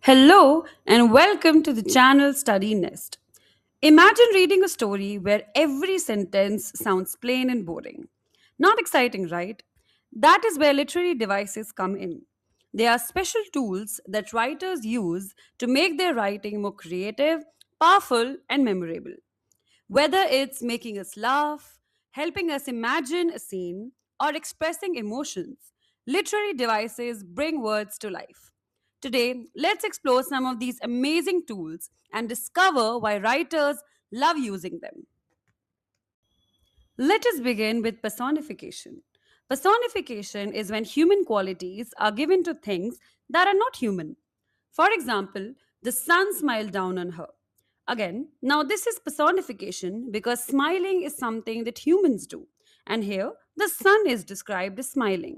Hello and welcome to the channel Study Nest. Imagine reading a story where every sentence sounds plain and boring. Not exciting, right? That is where literary devices come in. They are special tools that writers use to make their writing more creative, powerful, and memorable. Whether it's making us laugh, helping us imagine a scene, or expressing emotions, literary devices bring words to life. Today, let's explore some of these amazing tools and discover why writers love using them. Let us begin with personification. Personification is when human qualities are given to things that are not human. For example, the sun smiled down on her. Again, now this is personification because smiling is something that humans do, and here the sun is described as smiling.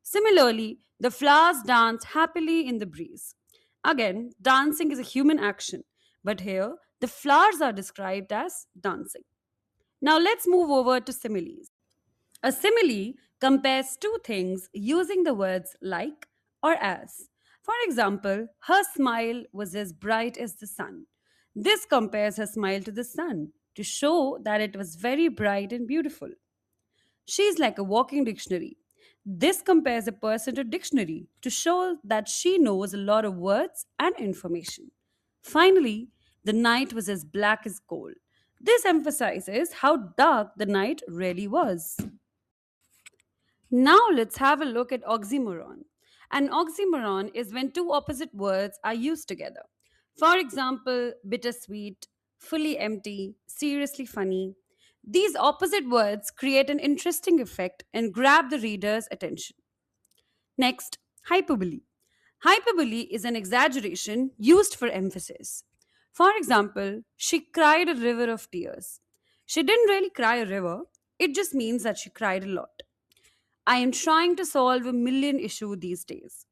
Similarly, the flowers dance happily in the breeze. Again, dancing is a human action, but here the flowers are described as dancing. Now let's move over to similes. A simile compares two things using the words like or as. For example, her smile was as bright as the sun. This compares her smile to the sun to show that it was very bright and beautiful. She is like a walking dictionary. This compares a person to dictionary to show that she knows a lot of words and information. Finally, the night was as black as coal. This emphasizes how dark the night really was. Now let's have a look at oxymoron. An oxymoron is when two opposite words are used together. For example, bittersweet, fully empty, seriously funny. These opposite words create an interesting effect and grab the reader's attention. Next, hyperbole. Hyperbole is an exaggeration used for emphasis. For example, she cried a river of tears. She didn't really cry a river, it just means that she cried a lot. I am trying to solve a million issue these days.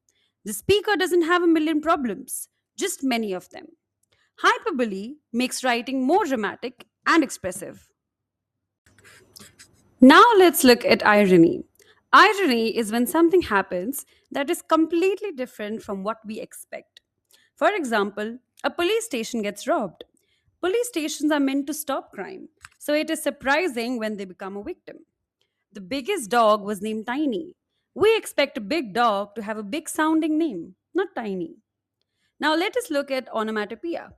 The speaker doesn't have a million problems, just many of them. Hyperbole makes writing more dramatic and expressive. Now let's look at irony. Irony is when something happens that is completely different from what we expect. For example, a police station gets robbed. Police stations are meant to stop crime, so it is surprising when they become a victim. The biggest dog was named Tiny. We expect a big dog to have a big sounding name, not Tiny. Now let us look at onomatopoeia.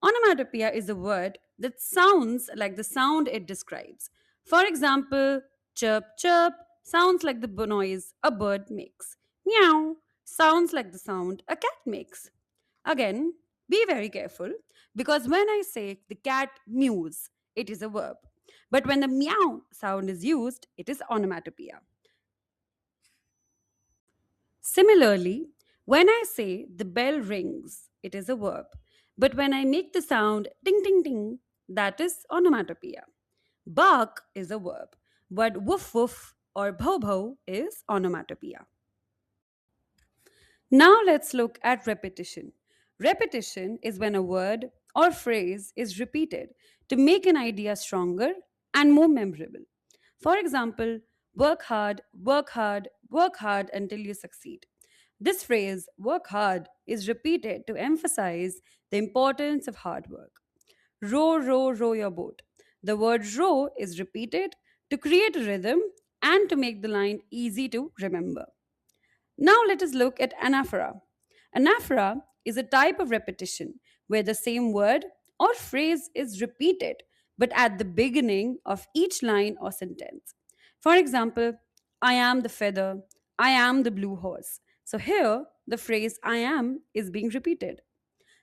Onomatopoeia is a word that sounds like the sound it describes. For example, chirp chirp sounds like the noise a bird makes. Meow sounds like the sound a cat makes. Again, be very careful because when I say the cat mews, it is a verb. But when the meow sound is used, it is onomatopoeia. Similarly, when I say the bell rings, it is a verb. But when I make the sound ding ding ding, that is onomatopoeia. Bark is a verb, but woof woof or bho bho is onomatopoeia. Now let's look at repetition. Repetition is when a word or phrase is repeated to make an idea stronger and more memorable. For example, work hard until you succeed. This phrase, work hard, is repeated to emphasize the importance of hard work. Row your boat. The word row is repeated to create a rhythm and to make the line easy to remember. Now let us look at anaphora. Anaphora is a type of repetition where the same word or phrase is repeated but at the beginning of each line or sentence. For example, I am the feather, I am the blue horse. So here the phrase I am is being repeated.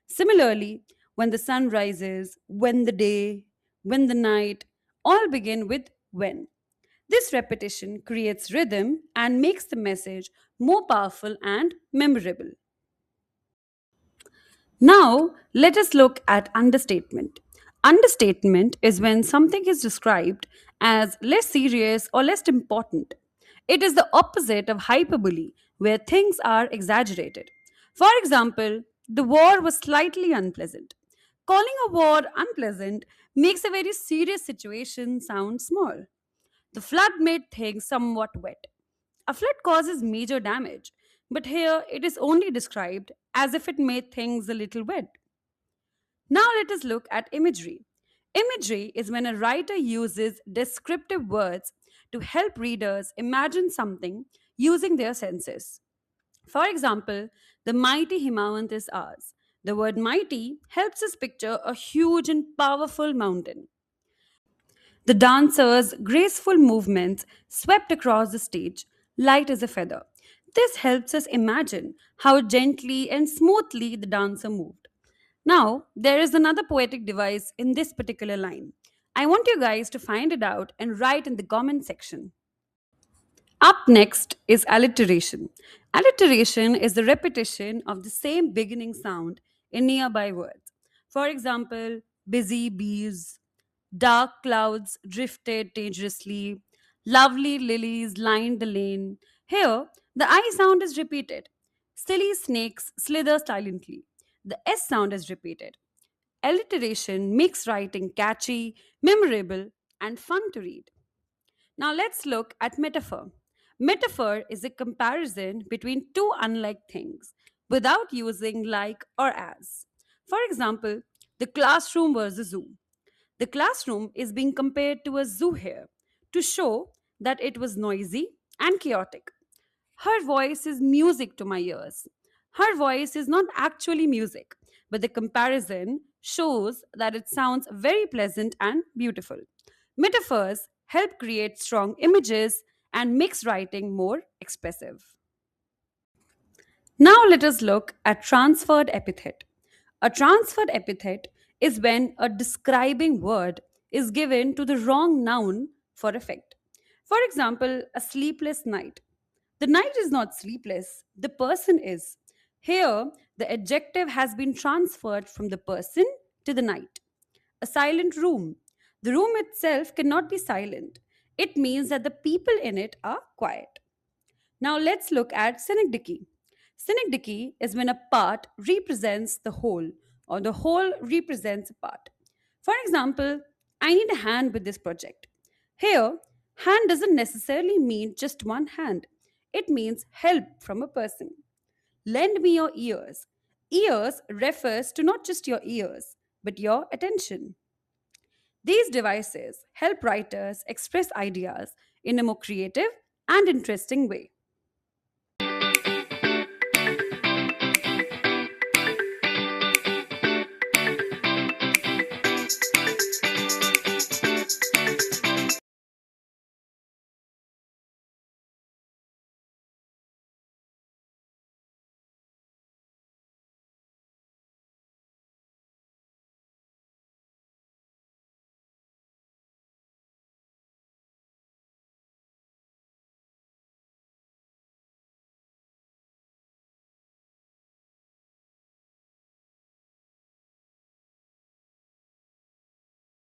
Similarly, when the sun rises, when the day, when the night all begin with when. This repetition creates rhythm and makes the message more powerful and memorable. Now, let us look at understatement. Understatement is when something is described as less serious or less important. It is the opposite of hyperbole, where things are exaggerated. For example, the war was slightly unpleasant. Calling a war unpleasant makes a very serious situation sound small. The flood made things somewhat wet. A flood causes major damage. but here it is only described as if it made things a little wet. Now let us look at imagery. Imagery is when a writer uses descriptive words to help readers imagine something using their senses. For example, the mighty Himawant is ours. The word mighty helps us picture a huge and powerful mountain. The dancer's graceful movements swept across the stage, light as a feather. This helps us imagine how gently and smoothly the dancer moved. Now, there is another poetic device in this particular line. I want you guys to find it out and write in the comment section. Up next is alliteration. Alliteration is the repetition of the same beginning sound in nearby words. For example, busy bees, dark clouds drifted dangerously, lovely lilies lined the lane. Here, the I sound is repeated. Silly snakes slither silently. The S sound is repeated. Alliteration makes writing catchy, memorable, and fun to read. Now let's look at metaphor. Metaphor is a comparison between two unlike things without using like or as. For example, the classroom was a zoo. The classroom is being compared to a zoo here to show that it was noisy and chaotic. Her voice is music to my ears. Her voice is not actually music, but the comparison shows that it sounds very pleasant and beautiful. Metaphors help create strong images and makes writing more expressive. Now let us look at transferred epithet. A transferred epithet is when a describing word is given to the wrong noun for effect. For example, a sleepless night. The night is not sleepless, the person is. Here, the adjective has been transferred from the person to the night. A silent room. The room itself cannot be silent. It means that the people in it are quiet. Now let's look at synecdoche. Synecdoche is when a part represents the whole or the whole represents a part. For example, I need a hand with this project. Here, hand doesn't necessarily mean just one hand. It means help from a person. Lend me your ears. Ears refers to not just your ears, but your attention. These devices help writers express ideas in a more creative and interesting way.